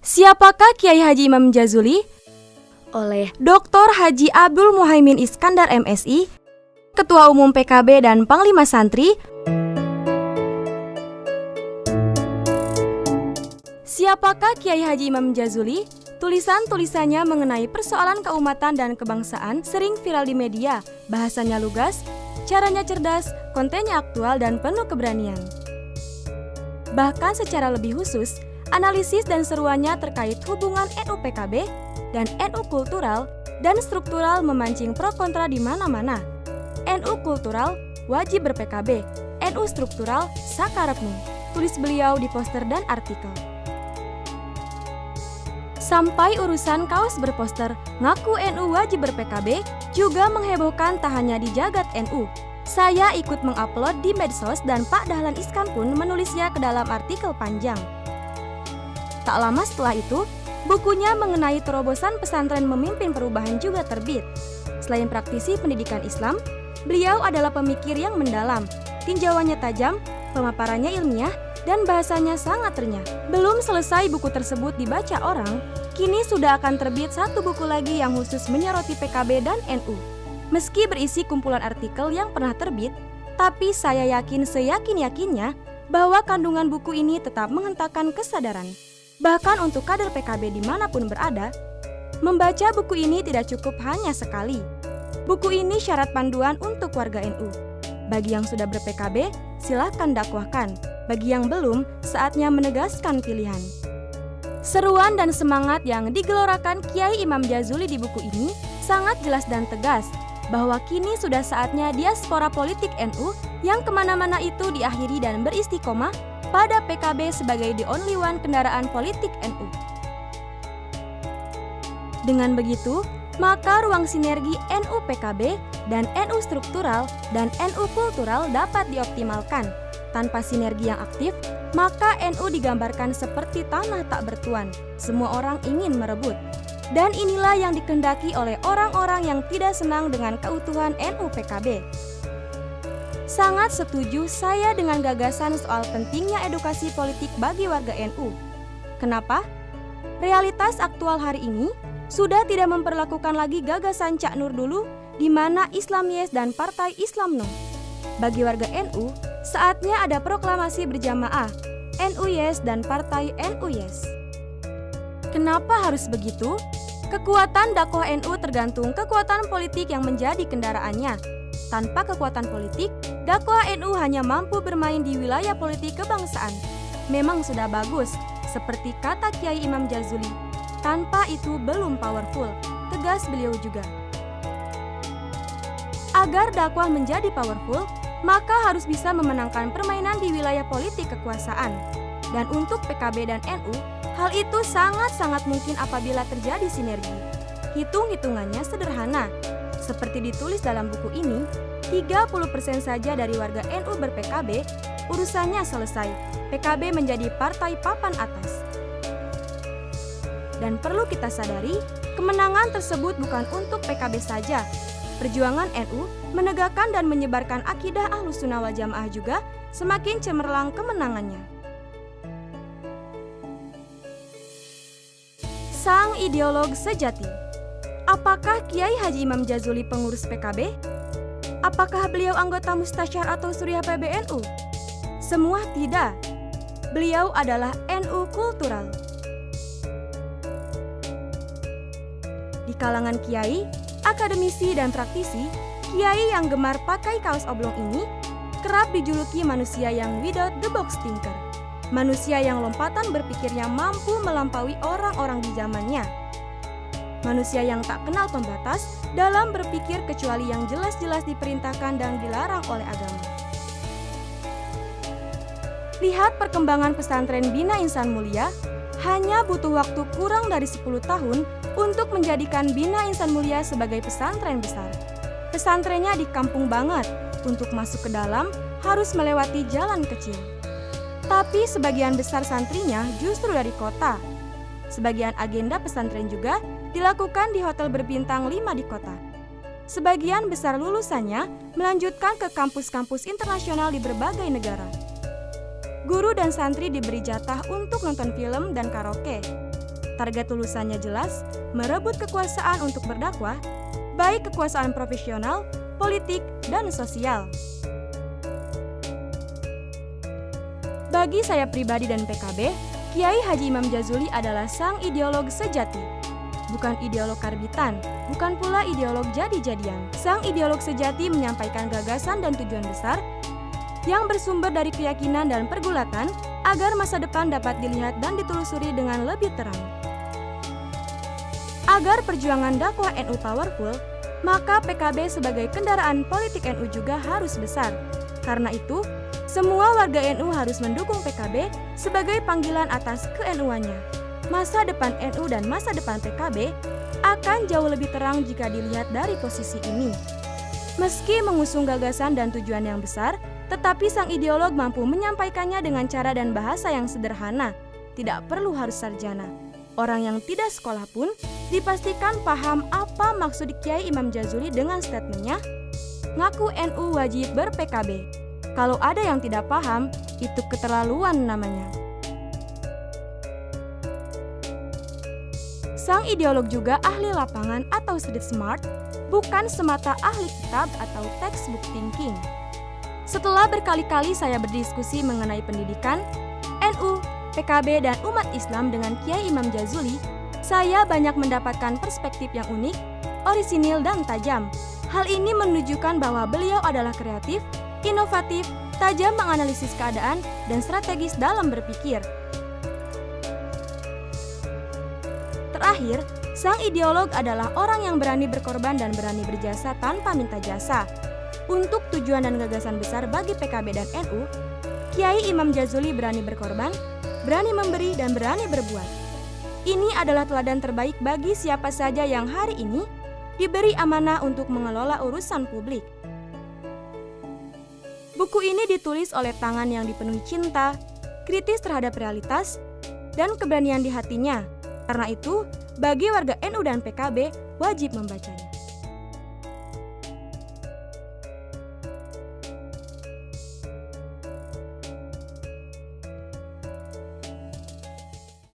Siapakah Kiai Haji Imam Jazuli? Oleh Dr. Haji Abdul Muhaimin Iskandar MSI, Ketua Umum PKB dan Panglima Santri. Siapakah Kiai Haji Imam Jazuli? Tulisan-tulisannya mengenai persoalan keumatan dan kebangsaan sering viral di media. Bahasanya lugas, caranya cerdas, kontennya aktual dan penuh keberanian. Bahkan secara lebih khusus, analisis dan seruannya terkait hubungan NU-PKB dan NU kultural dan struktural memancing pro kontra di mana-mana. NU kultural wajib ber-PKB, NU struktural sakarepnu, tulis beliau di poster dan artikel. Sampai urusan kaos berposter ngaku NU wajib ber-PKB juga menghebohkan tak hanya di jagat NU. Saya ikut mengupload di medsos dan Pak Dahlan Iskan pun menulisnya ke dalam artikel panjang. Tak lama setelah itu, bukunya mengenai terobosan pesantren memimpin perubahan juga terbit. Selain praktisi pendidikan Islam, beliau adalah pemikir yang mendalam, tinjauannya tajam, pemaparannya ilmiah, dan bahasanya sangat renyah. Belum selesai buku tersebut dibaca orang, kini sudah akan terbit satu buku lagi yang khusus menyoroti PKB dan NU. Meski berisi kumpulan artikel yang pernah terbit, tapi saya yakin seyakin-yakinnya bahwa kandungan buku ini tetap menghentakkan kesadaran. Bahkan untuk kader PKB dimanapun berada, membaca buku ini tidak cukup hanya sekali. Buku ini syarat panduan untuk warga NU. Bagi yang sudah ber-PKB, silahkan dakwahkan. Bagi yang belum, saatnya menegaskan pilihan. Seruan dan semangat yang digelorakan Kiai Imam Jazuli di buku ini sangat jelas dan tegas, bahwa kini sudah saatnya diaspora politik NU yang kemana-mana itu diakhiri dan beristiqomah pada PKB sebagai the only one kendaraan politik NU. Dengan begitu, maka ruang sinergi NU-PKB dan NU struktural dan NU kultural dapat dioptimalkan. Tanpa sinergi yang aktif, maka NU digambarkan seperti tanah tak bertuan. Semua orang ingin merebut. Dan inilah yang dikehendaki oleh orang-orang yang tidak senang dengan keutuhan NU-PKB. Sangat setuju saya dengan gagasan soal pentingnya edukasi politik bagi warga NU. Kenapa? Realitas aktual hari ini sudah tidak memperlakukan lagi gagasan Cak Nur dulu, di mana Islam yes dan Partai Islam no. Bagi warga NU, saatnya ada proklamasi berjamaah, NU yes dan Partai NU yes. Kenapa harus begitu? Kekuatan dakwah NU tergantung kekuatan politik yang menjadi kendaraannya. Tanpa kekuatan politik, dakwah NU hanya mampu bermain di wilayah politik kebangsaan. Memang sudah bagus, seperti kata Kiai Imam Jazuli. Tanpa itu belum powerful, tegas beliau juga. Agar dakwah menjadi powerful, maka harus bisa memenangkan permainan di wilayah politik kekuasaan. Dan untuk PKB dan NU, hal itu sangat-sangat mungkin apabila terjadi sinergi. Hitung-hitungannya sederhana. Seperti ditulis dalam buku ini, 30% saja dari warga NU ber-PKB, urusannya selesai. PKB menjadi partai papan atas. Dan perlu kita sadari, kemenangan tersebut bukan untuk PKB saja. Perjuangan NU menegakkan dan menyebarkan akidah Ahlus Sunnah wal Jamaah juga semakin cemerlang kemenangannya. Sang ideolog sejati. Apakah Kiai Haji Imam Jazuli pengurus PKB? Apakah beliau anggota Mustasyar atau Suriah PBNU? Semua tidak. Beliau adalah NU kultural. Di kalangan kiai, akademisi dan praktisi, kiai yang gemar pakai kaos oblong ini kerap dijuluki manusia yang without the box thinker. Manusia yang lompatan berpikirnya mampu melampaui orang-orang di zamannya. Manusia yang tak kenal pembatas dalam berpikir kecuali yang jelas-jelas diperintahkan dan dilarang oleh agama. Lihat perkembangan pesantren Bina Insan Mulia, hanya butuh waktu kurang dari 10 tahun untuk menjadikan Bina Insan Mulia sebagai pesantren besar. Pesantrennya di kampung banget, untuk masuk ke dalam harus melewati jalan kecil. Tapi sebagian besar santrinya justru dari kota. Sebagian agenda pesantren juga dilakukan di hotel berbintang 5 di kota. Sebagian besar lulusannya melanjutkan ke kampus-kampus internasional di berbagai negara. Guru dan santri diberi jatah untuk nonton film dan karaoke. Target lulusannya jelas, merebut kekuasaan untuk berdakwah, baik kekuasaan profesional, politik, dan sosial. Bagi saya pribadi dan PKB, Kiai Haji Imam Jazuli adalah sang ideolog sejati. Bukan ideolog karbitan, bukan pula ideolog jadi-jadian. Sang ideolog sejati menyampaikan gagasan dan tujuan besar yang bersumber dari keyakinan dan pergulatan agar masa depan dapat dilihat dan ditelusuri dengan lebih terang. Agar perjuangan dakwah NU powerful, maka PKB sebagai kendaraan politik NU juga harus besar. Karena itu, semua warga NU harus mendukung PKB sebagai panggilan atas ke-NU-annya. Masa depan NU dan masa depan PKB akan jauh lebih terang jika dilihat dari posisi ini. Meski mengusung gagasan dan tujuan yang besar, tetapi sang ideolog mampu menyampaikannya dengan cara dan bahasa yang sederhana. Tidak perlu harus sarjana. Orang yang tidak sekolah pun dipastikan paham apa maksud Kiai Imam Jazuli dengan statementnya, ngaku NU wajib ber-PKB. Kalau ada yang tidak paham, itu keterlaluan namanya. Sang ideolog juga ahli lapangan atau street smart, bukan semata ahli kitab atau textbook thinking. Setelah berkali-kali saya berdiskusi mengenai pendidikan, NU, PKB, dan umat Islam dengan Kiai Imam Jazuli, saya banyak mendapatkan perspektif yang unik, orisinil, dan tajam. Hal ini menunjukkan bahwa beliau adalah kreatif, inovatif, tajam menganalisis keadaan, dan strategis dalam berpikir. Terakhir, sang ideolog adalah orang yang berani berkorban dan berani berjasa tanpa minta jasa. Untuk tujuan dan gagasan besar bagi PKB dan NU, Kiai Imam Jazuli berani berkorban, berani memberi, dan berani berbuat. Ini adalah teladan terbaik bagi siapa saja yang hari ini diberi amanah untuk mengelola urusan publik. Buku ini ditulis oleh tangan yang dipenuhi cinta, kritis terhadap realitas, dan keberanian di hatinya. Karena itu, bagi warga NU dan PKB wajib membacanya.